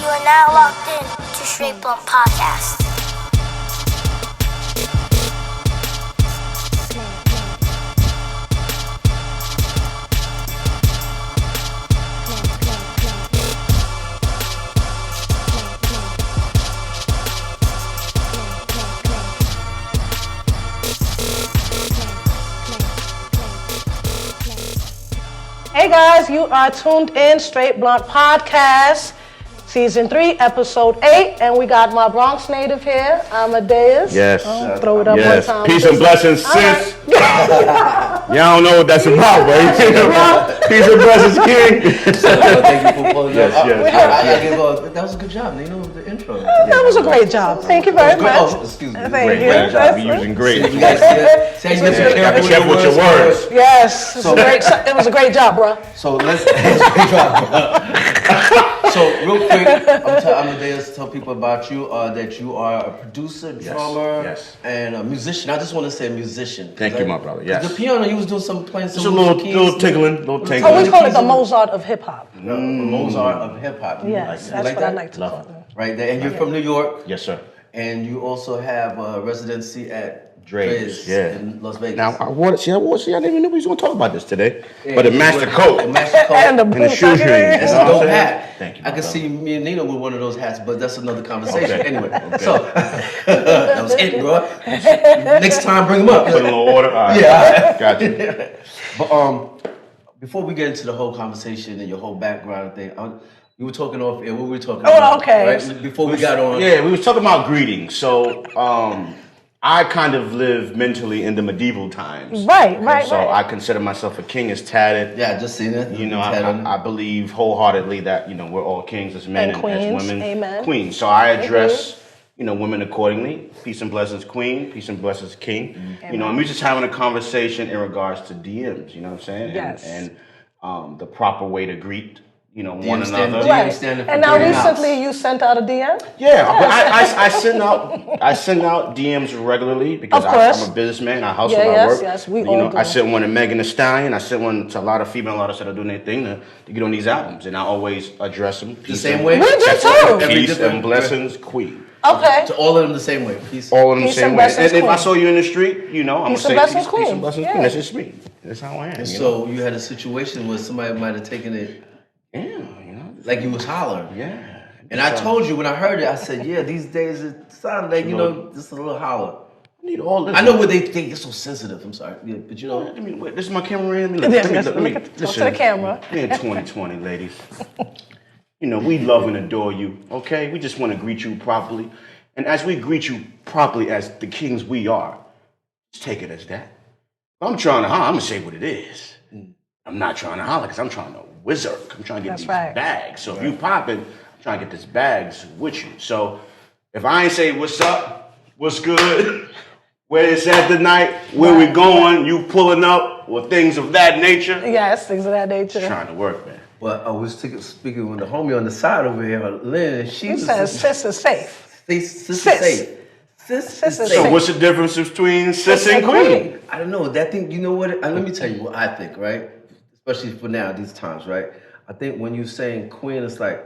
You are now locked in to Straight Blunt Podcast. Hey guys, you are tuned in Straight Blunt Podcast, Season 3, Episode 8, and we got my Bronx native here, Amadeus. Yes. Throw it up one time. Peace and blessings, sis. Y'all don't know what that's about, but peace and blessings, king. Thank you for pulling Yes, up. yes. That was a good job, Nino, the intro. That was a great job. Thank you very much. Oh, excuse me. Thank you. Great job. You're using great. You guys see how you get Be careful with your words. Yes, it was a great job, bro. So let's great job. So real quick, I'm tell Amadeus, tell people about you, that you are a producer, drummer, yes. and a musician. I just want to say musician. Thank you, my brother. Yes. The piano, you was doing playing some Just a little tickling, So we call it the Mozart of hip hop. Mozart of hip hop. Yes, that's what I like to call it. Right there, and you're from New York. Yes, sir. And you also have a residency at Drais, in Las Vegas. Now, I didn't even know we was going to talk about this today. But the master coat. The master coat. And the shoe string. That's a dope hat. Thank you. I could see me and Nino with one of those hats, but that's another conversation. Okay. Anyway, so that was it, bro. Next time, bring them up. Put a little order. All right. Yeah. Gotcha. But before we get into the whole conversation and your whole background thing, you were talking off air. What were we talking about? Oh, okay. Right? Before we got on. Yeah, we was talking about greetings. So, I kind of live mentally in the medieval times. Right. So I consider myself a king as tatted. Yeah, just seen it. You know, I believe wholeheartedly that, we're all kings as men and queens. as women. Amen. Queens. So I address, women accordingly. Peace and blessings, queen. Peace and blessings, king. Amen. And we're just having a conversation in regards to DMs, you know what I'm saying? Yes. And the proper way to greet, one stand- another. DM Right. standing for And now dirty house. recently you sent out a DM? Yeah, but I send out DMs regularly because Of course. I'm a businessman. I hustle, Yeah, I yes, work. yes, we all do. I sent one to Megan Thee Stallion. I sent one to a lot of female artists that are doing their thing to get on these albums, and I always address them. The same way? We do too. Peace and blessings, queen. Okay. To all of them the same way. Peace. All of them the Peace same and way. blessings, And if I queen. saw you in the street, I'm gonna Peace say and blessings, peace queen. and blessings, Yeah. queen. That's just me. That's how I am. So you had a situation where somebody might have taken it like you was hollering. Yeah. And I told you when I heard it, I said, yeah, these days it sounded like, just a little holler. Need all this. I know what they think, it's so sensitive, I'm sorry. Yeah, but Wait, this is my camera in. Talk to the camera. We're in 2020, ladies. We love and adore you, okay? We just want to greet you properly. And as we greet you properly as the kings we are, just take it as that. If I'm trying to holler, I'm going to say what it is. I'm not trying to holler because I'm trying to wizard. I'm trying to get these bags. So if you popping, I'm trying to get these bags with you. So if I ain't say what's up, what's good, where it's at tonight, where we going, you pulling up, or things of that nature. Yes, things of that nature. Trying to work, man. But I was speaking with the homie on the side over here, Lynn, and she He says sis is safe. Sis is Sis. safe. Sis is is safe. So what's the difference between sis and queen? I don't know. That thing, you know what? Let me tell you what I think, right? Especially for now, these times, right? I think when you're saying queen, it's like,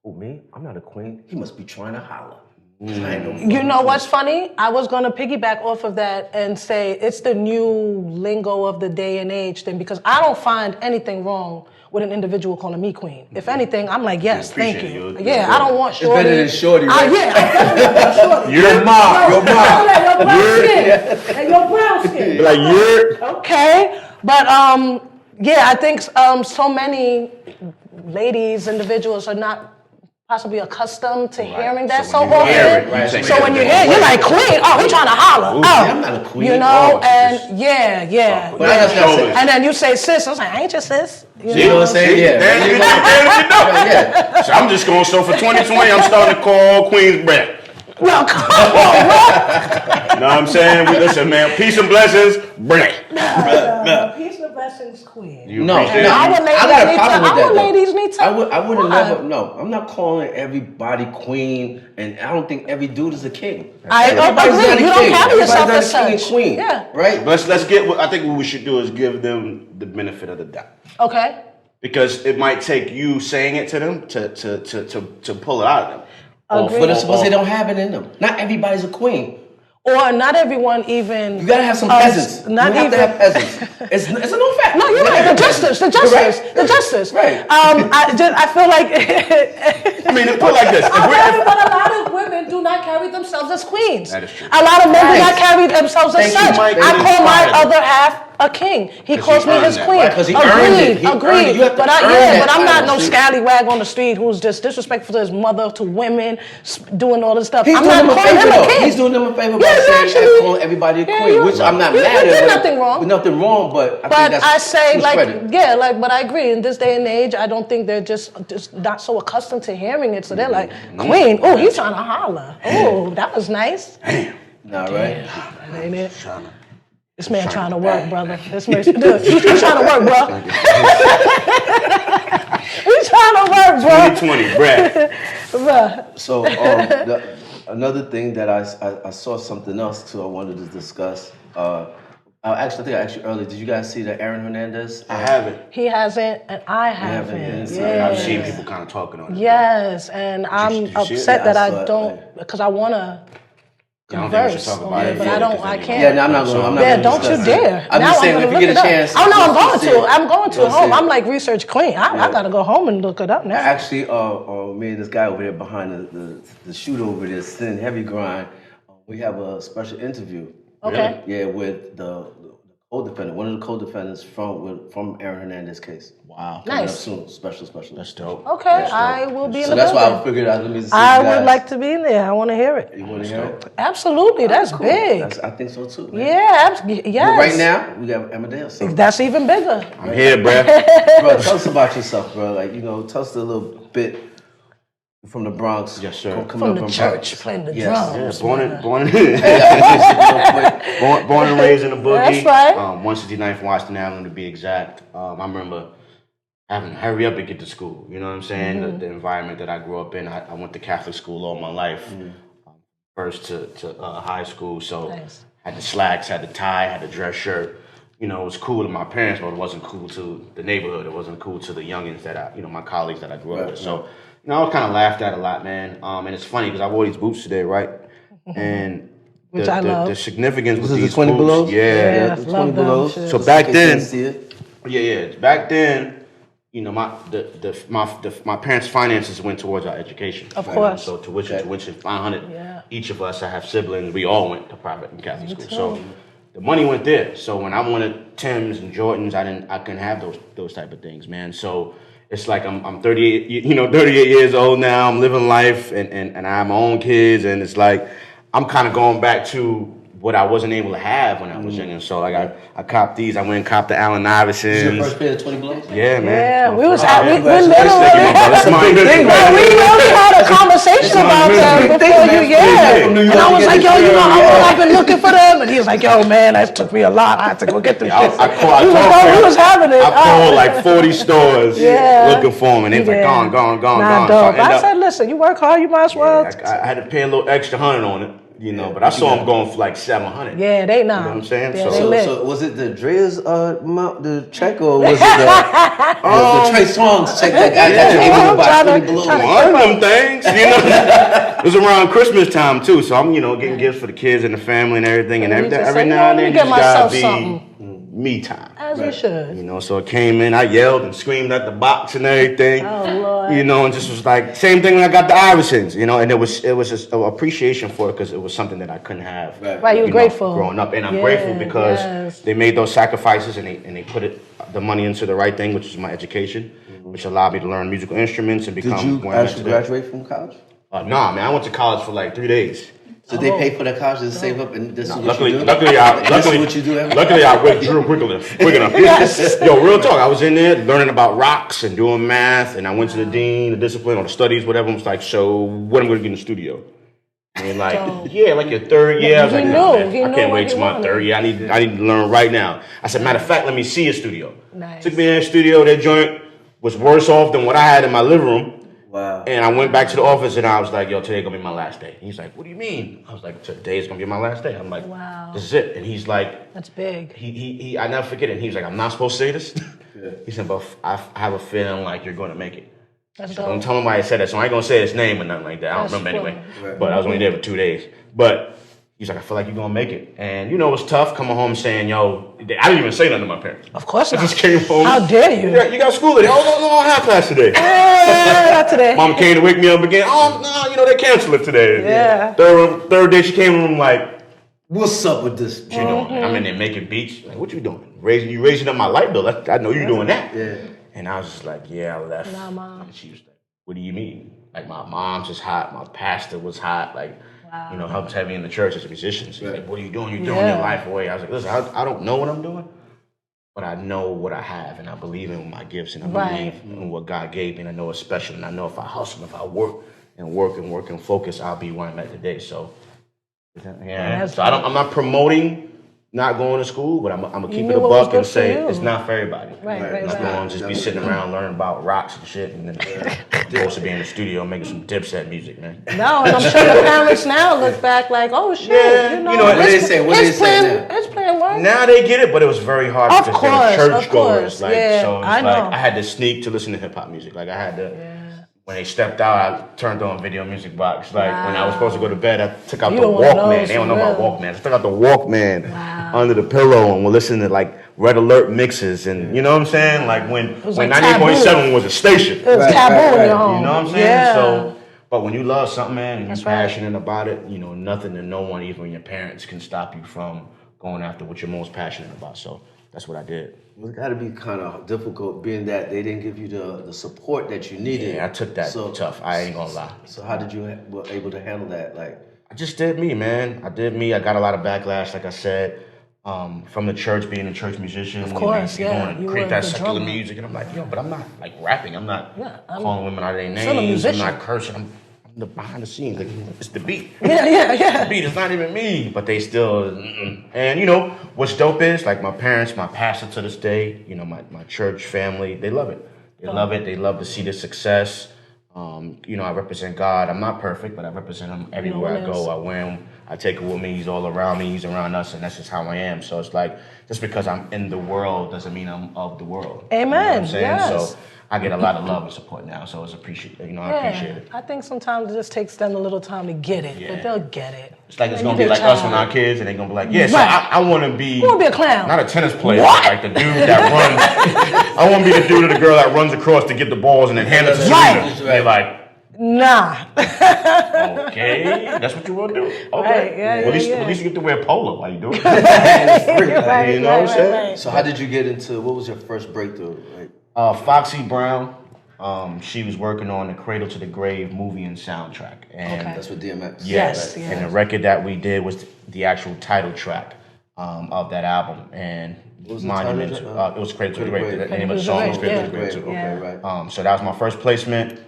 oh, me? I'm not a queen. He must be trying to holler. I ain't no You know what's funny? I was going to piggyback off of that and say it's the new lingo of the day and age thing because I don't find anything wrong with an individual calling me queen. If anything, I'm like, yes, thank appreciate you. you. Yeah, I don't want It's shorty. better than shorty, right? Yeah, I definitely want shorty. Your mom. Your brown skin. And your brown skin. Like you're. Okay, but yeah, I think so many ladies, individuals are not possibly accustomed to hearing that so when you hear often. it, you think So when you it's hear it, you're like, queen, oh, he trying to holler. Ooh, Oh, I'm not a queen. you know, Oh, and yeah. But I just gotta say, And then you say sis, I was like, I ain't your sis. you know what I'm saying? Yeah. Damn, you know. Yeah. So I'm just going, so for 2020, I'm starting to call Queen's bread. No, come on, bro. Know what I'm saying? Listen, man, peace and blessings, bread. Peace and blessings, queen. You No, appreciate no, it? I got a problem with that. Our though. ladies need to. I would have Why? never. No, I'm not calling everybody queen, and I don't think every dude is a king. I Everybody's agree. not a You don't king. carry yourself Everybody's as not a king such. and queen. Yeah. Right. Let's get. I think what we should do is give them the benefit of the doubt. Okay. because it might take you saying it to them to pull it out of them. But suppose they don't have it in them. Not everybody's a queen. Or not everyone even. You gotta have some peasants. Not you have even to have peasants. It's a known fact. No, you're right. The justice. Right. I feel like. I mean, put it like this. But a lot of women do not carry themselves as queens. That is true. A lot of men do not carry themselves as such. Mike. I call my other half a king. He calls me his queen. Because he earned it. Agreed. But I'm not no scallywag on the street who's just disrespectful to his mother, to women, doing all this stuff. I'm not calling him a king. He's doing them a favor by saying calling everybody a queen, which I'm not mad at. There's nothing wrong. Nothing wrong, but I think that's I say discredit. but I agree. In this day and age, I don't think they're just not so accustomed to hearing it. So they're like, queen. Oh, he's trying to holler. Oh, that was nice. Damn. Nah, right? Ain't it? This man trying to work, brother. This man, he's trying to work, bro. He's trying to work, bro. 2020, Brad. So another thing that I saw something else too. I wanted to discuss. I think I asked you earlier. Did you guys see the Aaron Hernandez? I haven't. He hasn't, and I haven't. Yeah. I've seen people kind of talking on it. Yes, and I'm upset that I don't, because I want to. I don't think we should talk about it. But I can't. Yeah, no, I'm not going. Yeah, don't you dare. I'm just saying, if you get a chance. Oh no, I'm going to home. I'm like research queen. I gotta go home and look it up now. Actually, me and this guy over there behind the shoot over there, Sin Heavy Grind, we have a special interview. Okay. Yeah, with the co-defendant, one of the co-defendants from Aaron Hernandez's case. Wow. Nice. Soon, special. That's dope. Okay, I will be in the building. So that's why I figured out. Let me see. I would like to be in there. I want to hear it. You want to hear it? Absolutely, that's Cool. big. I think so too. Man. Yeah, yes. But right now, we got Amadeus. So. That's even bigger. I'm here, Brad. Bro, tell us about yourself, bro. Like, tell us a little bit from the Bronx. Yes, sir. From the church, playing the drums. Yeah, born and raised in the boogie. That's right. 169th Washington Avenue to be exact. I remember having to hurry up and get to school. You know what I'm saying? Mm-hmm. The environment that I grew up in. I went to Catholic school all my life, first to high school. So Nice. had the slacks, had the tie, had the dress shirt. It was cool to my parents, but it wasn't cool to the neighborhood. It wasn't cool to the youngins that my colleagues that I grew up with. So, I was kind of laughed at a lot, man. And it's funny because I wore these boots today, right? And Which I love. the significance with This is these the 20 boots. below? Yeah, the love 20 them. below. Shit. So back then, See it? back then, my parents' finances went towards our education. Of course. So tuition, $500. Yeah. Each of us, I have siblings. We all went to private and Catholic school. So the money went there. So when I wanted Timbs and Jordans, I couldn't have those type of things, man. So it's like I'm 38, 38 years old now. I'm living life, and I have my own kids, and it's like I'm kind of going back to what I wasn't able to have when I was younger. So like I copped these. I went and copped the Allen Iversons. This is your first pair of 20 belows? Yeah, man. Yeah, we we literally had a conversation about them before you, And I was like, yo, I've been looking for them. And he was like, yo, man, that took me a lot. I had to go get them shit. He was having it. I called like 40 stores looking for them, and they was like, gone. Nah, dope. I said, listen, you work hard, you might as well. I had to pay a little extra $100 on it. But I saw them going for like $700. Yeah, they know. You know what I'm saying? Yeah, So was it the Drais the check, or was it the Trey Songz check that got you about 20 below? One of them things, It was around Christmas time too, so I'm, getting gifts for the kids and the family and everything, and every now and then you just gotta be me time. As we should. So it came in, I yelled and screamed at the box and everything. Oh, Lord. And just was like, same thing when I got the Iversons, and it was just an appreciation for it because it was something that I couldn't have. Right, you were grateful. Growing up, and I'm grateful because they made those sacrifices and they put the money into the right thing, which is my education, which allowed me to learn musical instruments and become. Did you actually graduate from college? Nah, man, I went to college for like 3 days. So they pay for the college to save up, and this is what Luckily, you do? luckily, I withdrew quick enough. Yo, real talk. I was in there learning about rocks and doing math, and I went to the dean, the discipline, or the studies, whatever. I was like, so when am I going to get in the studio? And like your third year. I was like, no, man, I can't wait till my third year. I need to learn right now. I said, matter of fact, let me see a studio. Nice. Took me in the studio. That joint was worse off than what I had in my living room. Wow. And I went back to the office and I was like, yo, today gonna be my last day. He's like, what do you mean? I was like, today is gonna be my last day. I'm like, wow. This is it. And he's like, that's big. I never forget it. And he was like, I'm not supposed to say this. He said, but I have a feeling like you're going to make it. That's So don't dope. tell him why he said that. So I ain't going to say his name or nothing like that. I don't That's remember anyway. Right. But I was only there for 2 days. But he's like, I feel like you're going to make it. And, you know, it was tough coming home saying, yo, I didn't even say nothing to my parents. Of course I not. just came home. How dare you? You got school today. Oh, no, I have class today. Not today. Mom came to wake me up again. Oh, no, you know, they canceled it today. Yeah. Third day she came in the room like, What's up with this? what you doing? I'm in there making beats. Like, what you doing? Raising up my light bill. I know you doing that. Yeah. And I was just like, yeah, I left. Nah, Mom. And she was like, what do you mean? Like, my mom's just hot. My pastor was hot. Like, you know, helps heavy in the church as a musician. So he's like, what are you doing? You're throwing your life away. I was like, listen, I don't know what I'm doing, but I know what I have, and I believe in my gifts, and I believe in what God gave me, and I know it's special, and I know if I hustle, if I work and focus, I'll be where I'm at today. So, yeah. So I'm not promoting not going to school, but I'm gonna keep it a buck and say it's not for everybody. Right. I'm not going to just be sitting around learning about rocks and shit, and then I'm supposed to be in the studio making some Dipset music, man. No, and I'm sure the parents now look back like, oh shit, Yeah, you know, you know, what they say? What they say now? It's playing work. Now they get it, but it was very hard Of because course, they're of churchgoers. course, Like, yeah, so it's I like know. I had to sneak to listen to hip hop music. Like I had to. When they stepped out, I turned on Video Music Box. Like when I was supposed to go to bed, I took out You the don't want Walkman. those They don't know for about real. Walkman. I took out the Walkman under the pillow and we're listening to like Red Alert mixes and you know what I'm saying? Like when was like 98.7 was a station. It was taboo in your home. You know what I'm saying? Yeah. So, but when you love something, man, and you're That's right. passionate about it, you know, nothing and no one, even your parents, can stop you from going after what you're most passionate about. So that's what I did. It's got to be kind of difficult, being that they didn't give you the support that you needed. Yeah, I took that tough. I ain't gonna lie. So how did you were able to handle that? Like, I just did me, man. I did me. I got a lot of backlash, like I said, from the church, being a church musician. Of course, you know, yeah. going to You create were that the secular drummer. music, and I'm like, yo, but I'm not like rapping. I'm not I'm calling women out of their still a names. I'm musician. not cursing. I'm the behind the scenes. Like, it's the beat. Yeah. The beat is not even me, but they still. And you know what's dope is like my parents, my pastor to this day. You know my church family. They love it. They love it. They love to see the success. You know I represent God. I'm not perfect, but I represent Him everywhere I go. I wear Him. I take it with me. He's all around me. He's around us, and that's just how I am. So it's like just because I'm in the world doesn't mean I'm of the world. Amen. You know what I'm saying? Yes. So I get a lot of love and support now. So it's appreciate. You know I appreciate it. I think sometimes it just takes them a little time to get it, but they'll get it. It's like it's When gonna you be get like us when child. our kids, and they're gonna be like, yeah. So Right. I want to be. You wanna be a clown. Not a tennis player, What? but like the dude that runs. I want to be the dude or the girl that runs across to get the balls and then hand it to Right. Serena. They're like, Nah. okay, that's what you want to do. Okay, Right, yeah, well, yeah. at least you get to wear polo while you do it. Right, You know what I'm saying? right. so how did you get into? What was your first breakthrough? Like, Foxy Brown. She was working on the Cradle to the Grave movie and soundtrack, and that's with DMX. Yes, and yes. the record that we did was the actual title track of that album, and was the Monument. title track? It was Cradle to the Grave. The Cradle name of the to the song was Grave, Cradle to the yeah. Grave too. Okay, right. So that was my first placement.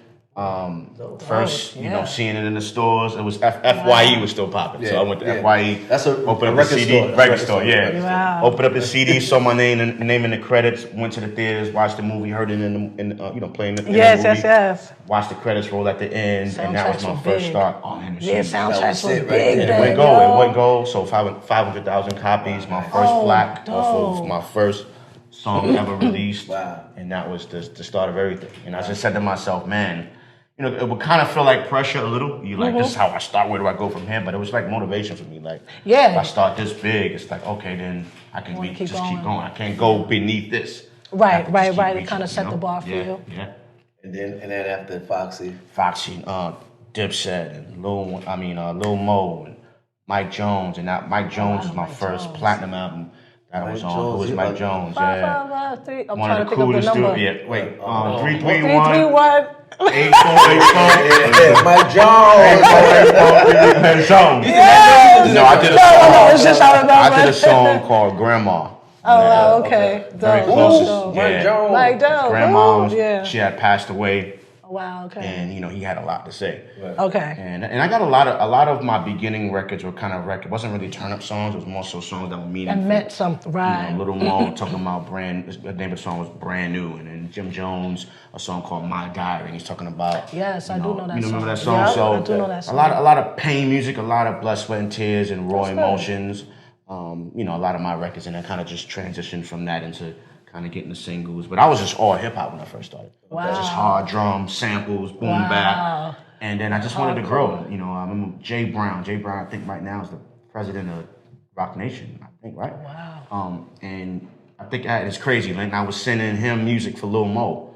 First, you know, seeing it in the stores. It was FYE was still popping, so I went to FYE. That's a opened up record the CD, store. That's record a store, record yeah. store. Wow. Opened up the CD, saw my name in the credits, went to the theaters, watched the movie, heard it in you know, playing in Yes, the movie. yes. Watched the credits roll at the end, and that was Soundtracks my were first big. start. Oh man, Yeah, soundtracks was was it right big there. then, it went yo. gold. It went gold. So 500,000 copies. My first plaque off dope. of my first song ever released. Wow. And that was the start of everything. And I just said to myself, man, you know, it would kind of feel like pressure a little. You like, this is how I start. Where do I go from here? But it was like motivation for me. Like, Yeah. if I start this big, it's like, okay, then I can wanna keep keep going. going. I can't go beneath this. I Right, have to just right, keep right. It reaching, kind of you set know? the bar for you. Yeah. And then after Foxy, Foxy, Dipset, and Lil Mo, and Mike Jones, and that Mike Jones was my Mike first Jones. platinum album that I was Mike on. It Jones, was you Mike like- Jones, 5, yeah. 5, 5, 3. I'm One trying of to the think of coolest the number. dudes. Yeah, wait, 3, 3, 331 1. 8484. Mike Jones. Jones. No, I did a No, song. it's just I remember. I did a song called Grandma. Oh, wow, okay. Very Dope. close. Dope. Yeah. Mike Jones. Like, dope. Grandma, Ooh, yeah. she had passed away, Wow, okay. and you know he had a lot to say. Okay. And I got a lot of my beginning records were kind of it wasn't really turn up songs. It was more so songs that were meaningful. It meant something, right. You know, Little Mo talking about the name of the song was Brand New, and then Jim Jones a song called My Diary, and he's talking about. Yes, I do know that You remember that song. song? Yeah, So I do know that song. a lot of pain music, a lot of blood, sweat, and tears, and raw That's good. emotions. You know, a lot of my records, and I kind of just transitioned from that into kind of getting the singles. But I was just all hip hop when I first started. Wow. Just hard drums, samples, boom bap. And then I just wanted to grow. You know, I remember Jay Brown. Jay Brown, I think right now is the president of Rock Nation, I think, right? Wow. And I think it's crazy, man. I was sending him music for Lil Mo.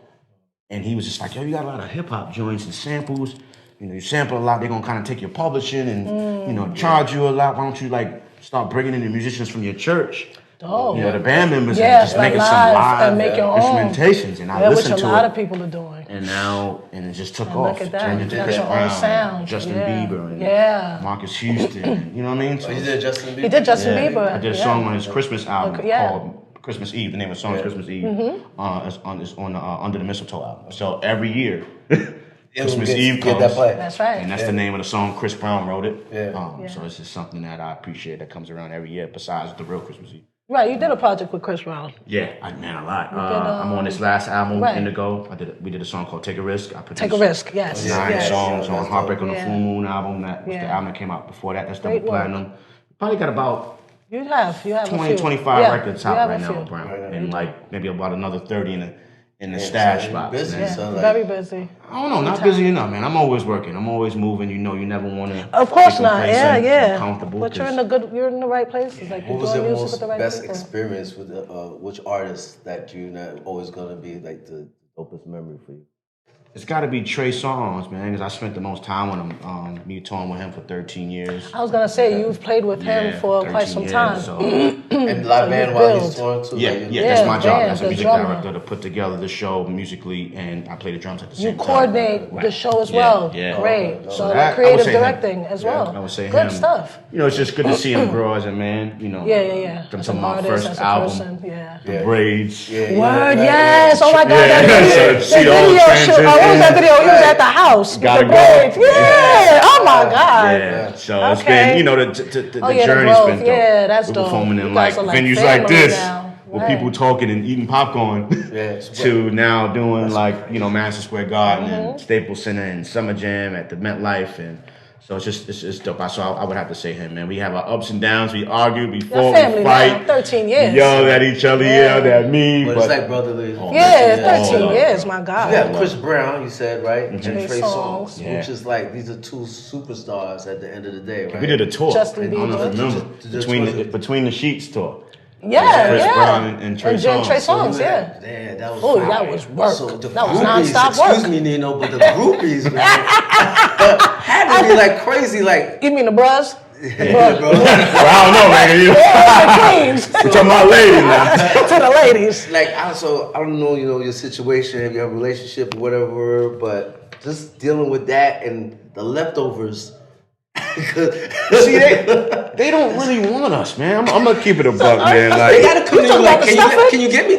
And he was just like, yo, you got a lot of hip hop joints and samples. You know, you sample a lot, they're gonna kind of take your publishing and, you know, charge you a lot. Why don't you like start bringing in the musicians from your church? Dope. You know, the band members Yeah, and just making some live and make your own instrumentations. And I listened which to a lot it. of people are doing. And now, it just took And off. look at that. Turned into You got Chris your own Brown, sound. Justin Yeah. Bieber, and Yeah. Marcus Houston. You know what I mean? So You did Justin Bieber? He did Justin Bieber. I did a song on his Christmas album Yeah. called Christmas Eve. The name of the song is Christmas Eve. It's on the Under the Mistletoe album. So every year, Christmas Eve comes. That play. That's right. And that's the name of the song. Chris Brown wrote it. Yeah. So it's just something that I appreciate that comes around every year besides the real Christmas Eve. Right, you did a project with Chris Brown. Yeah, man, a lot. I'm on this last album, right. Indigo. We did a song called Take a Risk. I produced Take a Risk, yes. 9 yes. songs on That's Heartbreak dope. on the Yeah. Full Moon album. That was the Yeah. album that came out before that. That's Great double work. platinum. Probably got about You have 20, a few. 25 Yeah, records you out have right a now, few. Brown. Right. And like maybe about another 30 in the stash box. Busy, man. son. Like, Very busy. I don't know, not busy enough, man. I'm always working. I'm always moving. You know, you never want to. Of course not. Yeah. Comfortable. But you're in the right places. Like what you're was doing your music with the right best people. experience with which artist that you're not always gonna be like the dopest memory for you? It's got to be Trey Songz, man, because I spent the most time with him. Me touring with him for 13 years. I was gonna say you've played with him for 13 quite some years, time. So, And live band while he's touring too. yeah, like, that's my job band, as a the music drummer. director to put together the show musically, and I play the drums at the You same time. coordinate the show as well. Yeah. Great. So So that- like I would creative say him. directing as well. I would say Good him. stuff. You know, it's just good to see him grow as a man. You know. Yeah. From As some an of my artist, first as a album, person. Yeah. the braids. Word, yes. Oh my God, Yeah, that so video. see The all the video shoot. Oh, what was that video? He was at the house. with Gotta the go. braids. Yeah. Oh my God. Yeah, so it's Okay. been, you know, the Oh, yeah, the journey's growth. been dope. Yeah, that's We're dope. performing You in like guys are like venues like family this, now. with Right. people talking and eating popcorn, to now doing like, you know, Madison Square Garden and Staples Center and Summer Jam at the MetLife, and so it's just dope. So I would have to say him, man. We have our ups and downs. We argue, we fought, family we now, fight, 13 years. we yelled at each other, yelled at me, But it's like brotherly. Yeah, all 13 love. years, my God. You got Chris Brown, you said, right? And Trey Trey Songz. Songz, Yeah. which is like, these are two superstars at the end of the day, right? We did a tour. Justin I don't know if you Bieber. remember. Between the Sheets tour. Yeah, Chris yeah. Brown and Trey Songz. Trey Songz, yeah. Yeah, that was Oh, fire. that was work. So the That was groupies, nonstop work. Excuse me, Nino, but the groupies, man, had to be like crazy, like, You mean the bros? yeah, bro. Well, I don't know, man. You The queens. We're talking about ladies now. To the ladies. Like, I don't know, your situation, if you have a relationship or whatever, but just dealing with that and the leftovers. See, they don't really want us, man. I'm gonna keep it a buck, man. They Like, gotta come You in talking like, about the stuffing? can you get me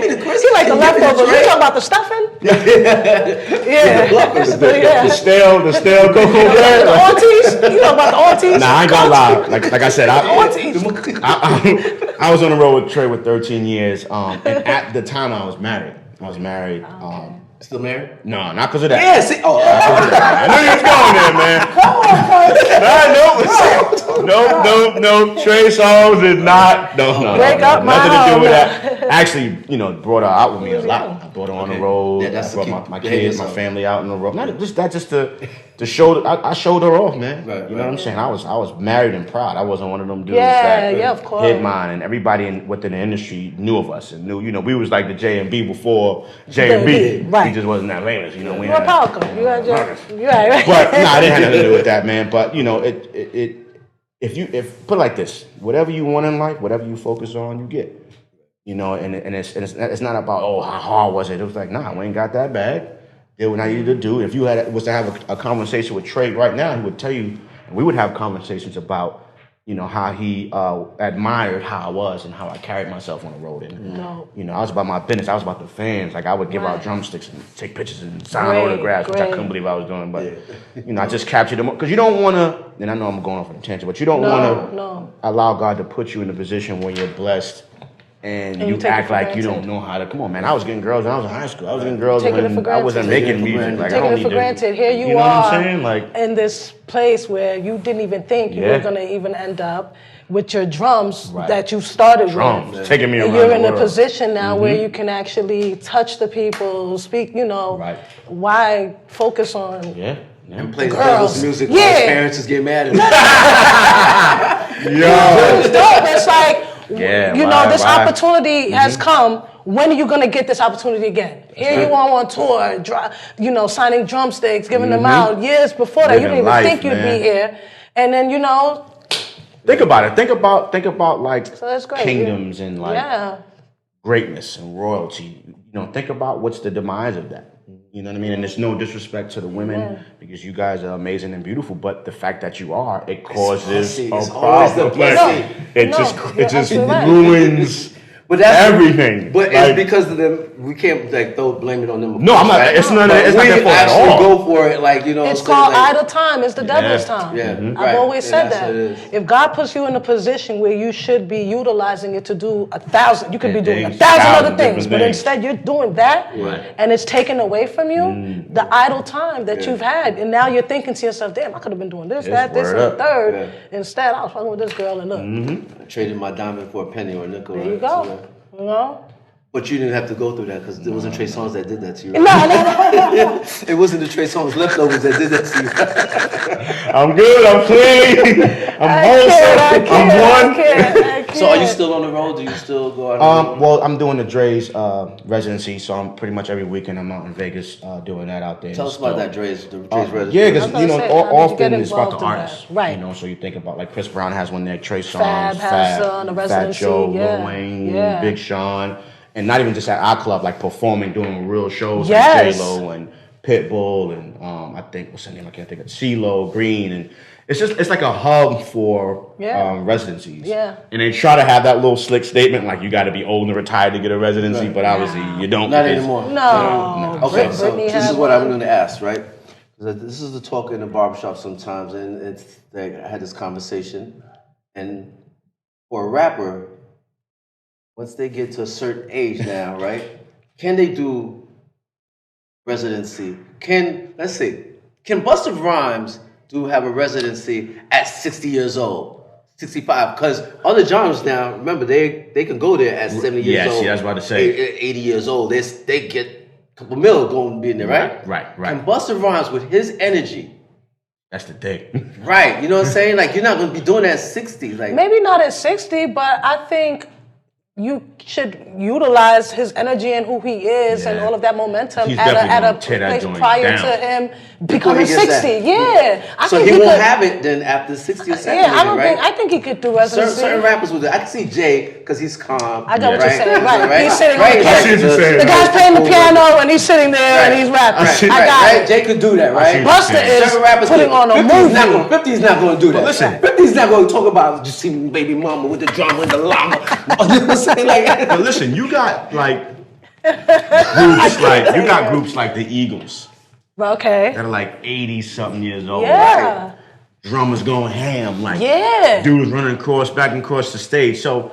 the Chris? You like the Can you get me leftovers. You Trey? talking about the stuffing? Yeah. the stale cocoa The bread. aunties? You talking about the aunties? Nah, I ain't gonna lie. Like I said, Aunties. I was on the road with Trey with 13 years, and at the time I was married. Still married? No, not because of that. Yeah, see, I knew you was going there, man. No. Trey Songz is not. No. Break up my Nothing to do with home. that. Actually, brought her out with me a lot. I brought her on the road. Yeah, that's I the brought key. my Yeah, kids, yeah, my so- family out on the road. Not just to show. I showed her off, man. Right, you know what I'm right. saying? I was married and proud. I wasn't one of them dudes Yeah, that yeah, of course. hid mine, and everybody within the industry knew of us and knew. We was like the J&B before J&B. Right. We just wasn't that famous. We You're had a Falcon. You had your. Right. but no, it didn't have nothing to do with that, man. But if put it like this, whatever you want in life, whatever you focus on, you get. And it's not about how hard was it. It was like, nah, we ain't got that bad. Did what I needed to do. If you was to have a conversation with Trey right now, he would tell you, and we would have conversations about how he admired how I was and how I carried myself on the road. And I was about my business. I was about the fans. Like I would give out drumsticks and take pictures and sign autographs, which I couldn't believe I was doing. But I just captured them because you don't want to. And I know I'm going off on a tangent, but you don't want to allow God to put you in a position where you're blessed and you you take it act for like you granted. don't know how to. Come on, man. I was getting girls when I was in high school. I was getting girls Taking it for when I granted. wasn't Taking it making for music. granted. Like, I Taking don't it need for to- granted. Here you know what are I'm saying? Like, in this place where you didn't even think you Yeah. were gonna even end up with your drums Right. that you started drums with. taking me And around you're the in a world. position now where you can actually touch the people, speak, Right. why focus on Yeah. And plays Girls. devil's music while Yeah. his parents just get mad at him. It's dope. It's like, Yeah, this why? opportunity has come. When are you going to get this opportunity again? Here you are on tour, signing drumsticks, giving them out. Years before that, you Living didn't even life, think you'd man. be here. And then, Think about it. Think about like so that's great. kingdoms and like Yeah. greatness and royalty. Think about what's the demise of that. You know what I mean? And it's no disrespect to the women because you guys are amazing and beautiful, but the fact that you are, it causes pussy. a It's always the problem. pussy. It No, just you're it just absolutely right. ruins But that's everything. But Like, it's because of them. We can't blame it on them. no, I'm not. Right? It's not. But It's not we their fault at actually all. go for it, like It's so called like, idle time. It's the devil's time. Yeah, I've always Yeah, said that's that. what it is. If God puts you in a position where you should be utilizing it to do 1,000, you could be doing Things, 1,000 other 1,000 things, different but things. instead you're doing that, Right. and it's taken away from you the idle time that you've had, and now you're thinking to yourself, "Damn, I could have been doing this, that, this, word and the up. third. Yeah. Instead, I was fucking with this girl, and look, I traded my diamond for a penny or a nickel. there you right? go. So, You know? but you didn't have to go through that because it wasn't Trey Songz that did that to you. No, Right? no. It wasn't the Trey Songz leftovers that did that to you. I'm good. I'm clean. I'm wholesome. I'm one. I can't. So are you still on the road? Do you still go out on the road? Well, I'm doing the Drais residency, so I'm pretty much every weekend I'm out in Vegas doing that out there. Tell us about that Drais residency. Yeah, because I was gonna say, how did you often get it's about the involved in that? artists, Right. So you think about like Chris Brown has one there, Trey Songz, Fab has a Fat residency, Joe, yeah. Lil Wayne, Yeah. Big Sean, and not even just at our club, like performing, doing real shows Yes. like J-Lo and Pitbull and I think what's her name? I can't think of CeeLo, Green, and it's like a hub for residencies. Yeah. And they try to have that little slick statement like you got to be old and retired to get a residency, but obviously you don't. Not because- anymore. No. Okay, so Britney this had is what one. I'm going to ask, right? 'Cause this is the talk in the barbershop sometimes, and it's like I had this conversation, and for a rapper, once they get to a certain age now, right? Can they do residency? Let's see, can Busta Rhymes have a residency at 60 years old? 65, because other genres now, remember, they can go there at 70 years Yeah, old. see, I was about to say. 80 years old. They get a couple mil going to be in there, right? Right. And Busta Rhymes, with his energy, That's the thing. right, you know what I'm saying? Like, you're not going to be doing that at 60. Like, Maybe not at 60, but I think you should utilize his energy and who he is and Yeah. all of that momentum He's at definitely a gonna tear that place joint prior down. to him becoming he gets 60. that. Yeah. I so think he won't could, have it then after 60 or 70, Yeah, right? I think he could do residency. Certain rappers would do. I can see Jay, because he's calm. I got what Yeah. you're saying, right. He's sitting on right. the I see what you're saying. The guy's playing the piano and he's sitting there and he's rapping. Right, I got right. it. Jay could do that, right? Busta is Certain rappers putting could. on a 50's movie. 50's not going to do that. listen. 50's not going to talk about just see baby mama with the drama and the llama. You know what I'm saying? Like, But listen, you got like groups like the Eagles Okay. that are like 80 something years old. Yeah. Drummers going ham, like Yeah. dudes running back and across the stage. So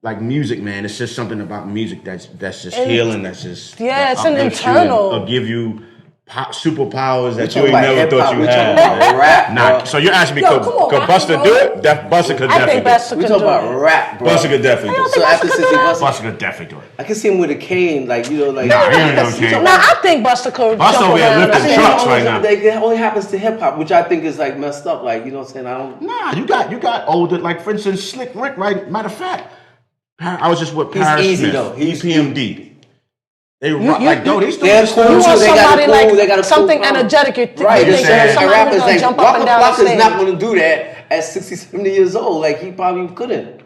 like music, man, it's just something about music that's just healing. That's just Yeah, it's an uplifts you internal. and give you superpowers that you talking ain't about never hip-hop, thought you we had. talking about rap, Nah, bro. so you're asking me, Yo, could come on, Busta rock do and it? Busta could I definitely think do it. Busta we could talking do about it. rap, bro. Busta could definitely do I it. don't So think after Busta could 60, do that. Busta, Busta could definitely do it. I can see him with a cane, like, you know, like. Nah, he ain't no cane. Now I think Busta could Busta jump over here around. lifting I think- trucks right now. It only happens to hip hop, which I think is like messed up. Like, you know what I'm saying? I don't. Nah, you got older, like for instance, Slick Rick, right? Matter of fact, I was just with He's Paris easy, Smith, though. He's EPMD. They rock, you- like, though, they still they're just cool. You want They got a somebody cool- like they got a cool something power. energetic. You Right, you the think saying. of and somebody rappers who's gonna like jump up Waka and down the Flocka is stage. not going to do that at 60, 70 years old. Like, he probably couldn't.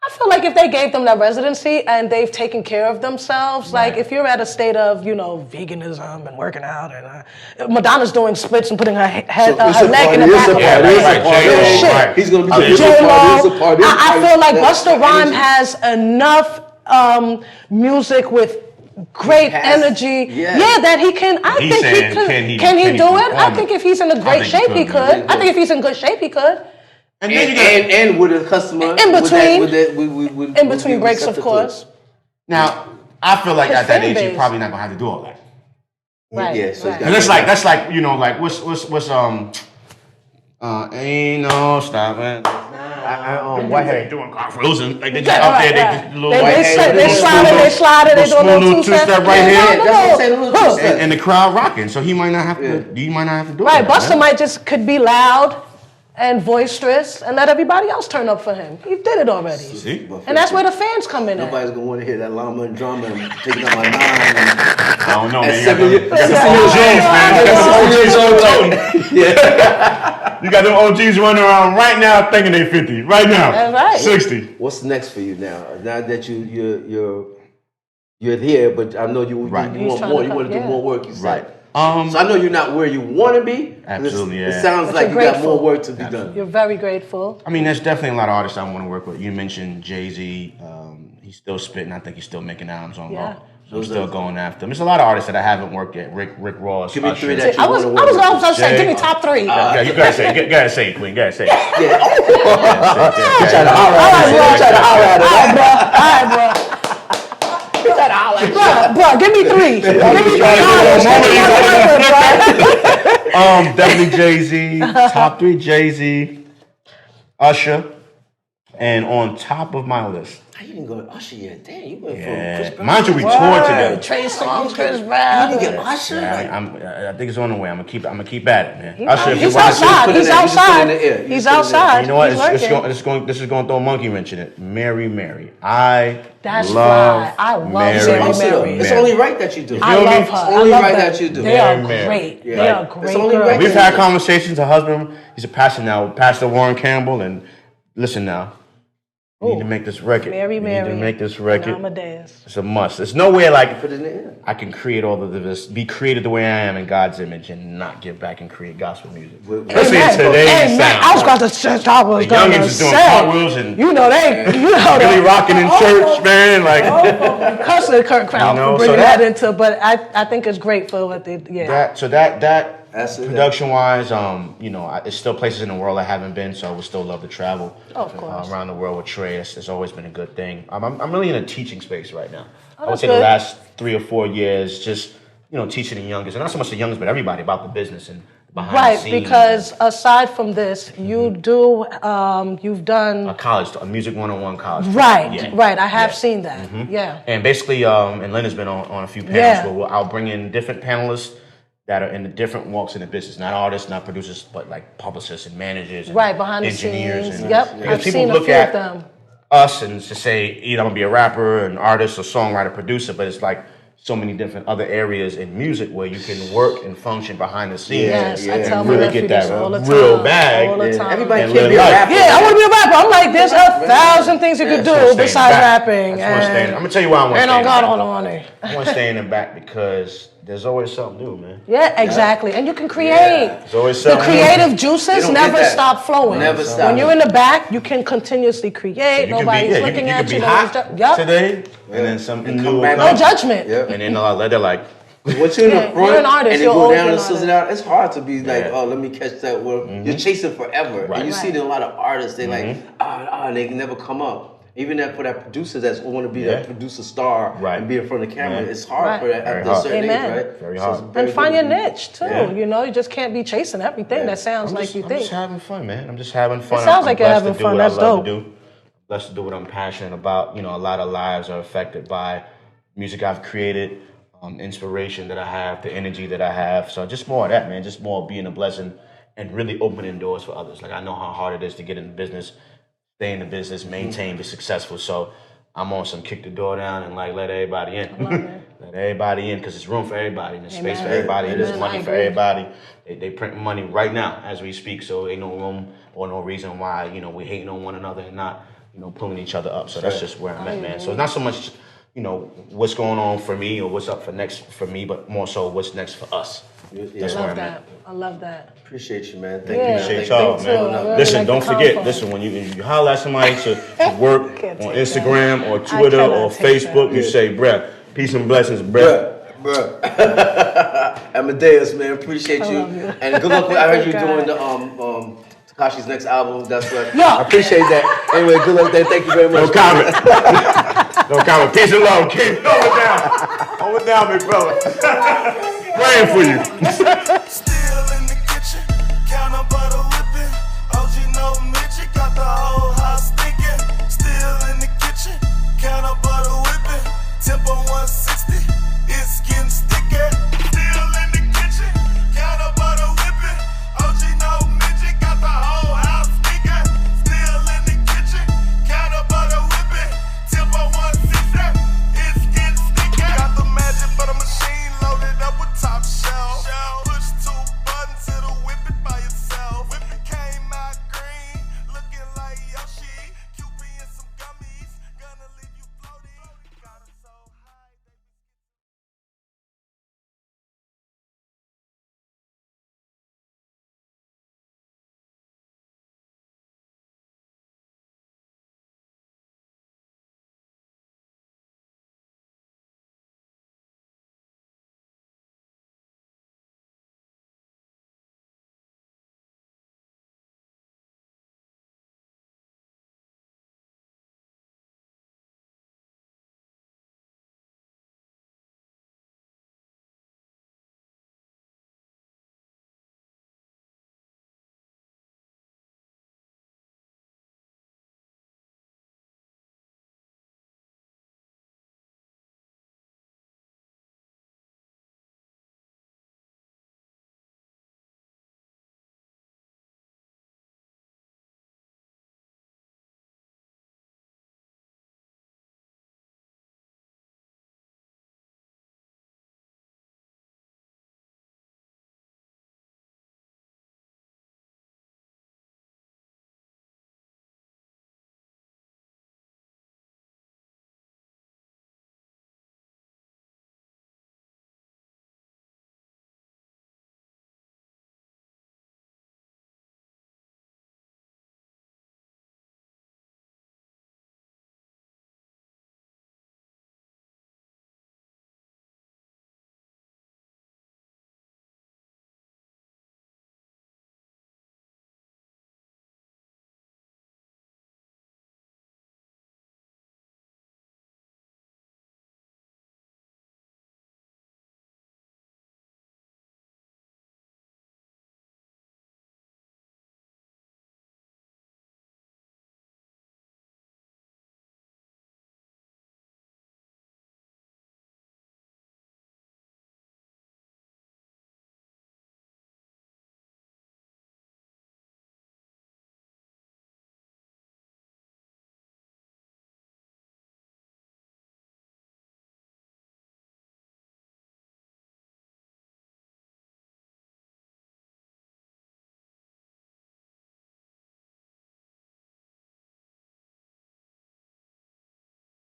I feel like if they gave them that residency and they've taken care of themselves, like if you're at a state of, veganism and working out and Madonna's doing splits and putting her head, her neck in the back of her J-Lo, shit. right. He's going to be J-Lo. doing J-Lo, I feel like That's Busta Rhymes energy. has enough music with great has- energy. yeah. Yeah, that he can. I He's think he saying, could. can he do it? I perform think it? if he's in a great think he shape, he could, could. man. I think if he's in good shape, he could. And then you got In between breaks, of with course. Now, I feel like His at that fan age, you're base. probably not gonna have to do all that. Right. Yeah, so right. And that's like you know, like what's ain't no stopping. White hair. Doing cartwheels and like they just out there, they just little They, white they, hair, they slide it, they do a small little two-step right here. That's what I'm saying, a little two-step. And the crowd rocking, so he might not have to. You might not have to do Right, that. Busta man. might just could be loud and boisterous and let everybody else turn up for him. He did it already. See? And that's where the fans come in at. Nobody's gonna want to hear that llama and drama and taking up my 9 and I don't know, man. You 7 years. got You got them OGs running around right now thinking they 50. Right now. That's right. 60. What's next for you now? Now that you're here, but I know you Right. want more. You want to do yeah. more work. You said. Right. So I know you're not where you want to be. Absolutely, It yeah. sounds But like you're you got grateful. more work to be done. You're very grateful. I mean, there's definitely a lot of artists I want to work with. You mentioned Jay-Z. He's still spitting. I think he's still making albums on Yeah. Raw. So I'm still going after him. There's a lot of artists that I haven't worked yet. Rick Ross. Give me Usher. 3 that you I was want to work with. going to say, Jay. give me top 3. Yeah, you gotta say it. Gotta say it, Queen. Gotta say it. Yeah. You trying to holler at us. You trying to holler at us. All right, bro. Bro, give me 3. Give me 3 artists. Definitely Jay-Z. Top 3 Jay-Z, Usher, and on top of my list. How you didn't go to Usher yet? Damn, you went from Chris Yeah. Brown. Mind you, we toured together. Trey Songz, Chris You Brown. didn't get Usher? I think it's on the way. I'm gonna keep at it, man. Usher, if He's you're watching, outside. put it He's in there. You just put it outside. in the air. You He's just put it in there. outside. you know what? He's working. This is going to throw a monkey wrench in it. Mary. I That's love fly. I love Mary. Mary. Mary. It's only right that you do. I feel me? love her. It's only I love right them. that you do. They are Mary. great. Yeah. They are It's great only girls. right We've that had conversations. Her husband, he's a pastor now, Pastor Warren Campbell, and listen now. You need to make this record. Mary. You need to make this record. Amadeus. It's a must. There's no way like Put it in the air. I can create all of this, be created the way I am in God's image, and not get back and create gospel music. Especially in today's sound. I was about to say, I was The going youngins to is doing say, cartwheels and really rocking in church, man. Like cussing Kirk crowd You know, for bringing so that that- into, but I think it's great for what they, yeah. that. So that That's it. production wise, it's still places in the world I haven't been, so I would still love to travel. Of course. Around the world with Trey. It's always been a good thing. I'm really in a teaching space right now. I would that's say the good. last 3 or 4 years, just teaching the youngest, and not so much the youngest, but everybody about the business and behind the Right, scenes. because aside from this, you've done, a college, a music 101 college. right, Yeah. right, I have Yeah. seen that, yeah. And basically, and Lynn has been on a few panels Yeah. where I'll bring in different panelists that are in the different walks in the business, not artists, not producers, but like publicists and managers, and Right, behind the engineers, scenes, and yep, because I've people seen a look few at of them. us and to say either I'm gonna be a rapper, an artist, a songwriter, producer, but it's like so many different other areas in music where you can work and function behind the scenes. Yes, I and tell my really nephew get this that all the time. real bag. All the Yeah, time. everybody And can't be a live rapper. Yeah, I want to be a rapper. I'm like, there's 1,000 things you could I wanna do stay in besides the back. rapping. I just wanna stay in- I'm gonna tell you why I want to And stay on in God the all back. the money. I want to stay in the back because there's always something new, man. Yeah, exactly. And you can create. There's always The something new. creative You juices don't never get that. stop flowing. Never stop. When you're in the back, you can continuously create. You can Nobody's be, looking you at can you. be Nobody's hot Yep. today, and then something And new come will back come. No judgment. Yep. And then they're like, Once you're in the Yeah, front you're an artist, and you're you go always down an and sizzle it out, it's hard to be like, Yeah. oh, let me catch that. Well, you're chasing forever. Right. And you see Right. that a lot of artists, they like, they can never come up. Even that for that producer that's want to be Yeah. that producer star Right. and be in front of the camera, Yeah. it's hard Right. for that Very after a hard. certain Amen. age, right? Very So hard. it's very And find your good to be- niche too. Yeah. You just can't be chasing everything that sounds like you I'm think. just having fun, man. I'm just having fun. sounds like you're blessed having to do fun. what That's I love dope. to do. Blessed to do what I'm passionate about. A lot of lives are affected by music I've created, inspiration that I have, the energy that I have. So just more of that, man. Just more being a blessing and really opening doors for others. Like I know how hard it is to get in the business, stay in the business, maintain, be successful. So I'm on some kick the door down and like let everybody in. Let everybody in because there's room for everybody and there's space for everybody and there's Amen. money I for agree. everybody. They print money right now as we speak, so ain't no room or no reason why we hating on one another and not pulling each other up. So that's just where I'm at, man. So it's not so much what's going on for me or what's up for next for me, but more so what's next for us. That's I where love I'm that. at. I love that. Appreciate you, man. Thank Yeah. you, man. Appreciate Thank y'all, too. man. I really Listen, like don't the forget. combo. Listen, when you holler at somebody to work Can't on take Instagram or Twitter cannot or take Facebook, that. you say, "Bruh, peace and blessings, bruh." Bruh. Amadeus, man, appreciate you. love you. And good luck with, I heard you God. doing the Tekashi's next album. That's what Yeah. I appreciate that. Anyway, good luck there. Thank you very much. No comment. No comment. Peace and love, King. Hold it down. Hold it down, big brother. Praying for you.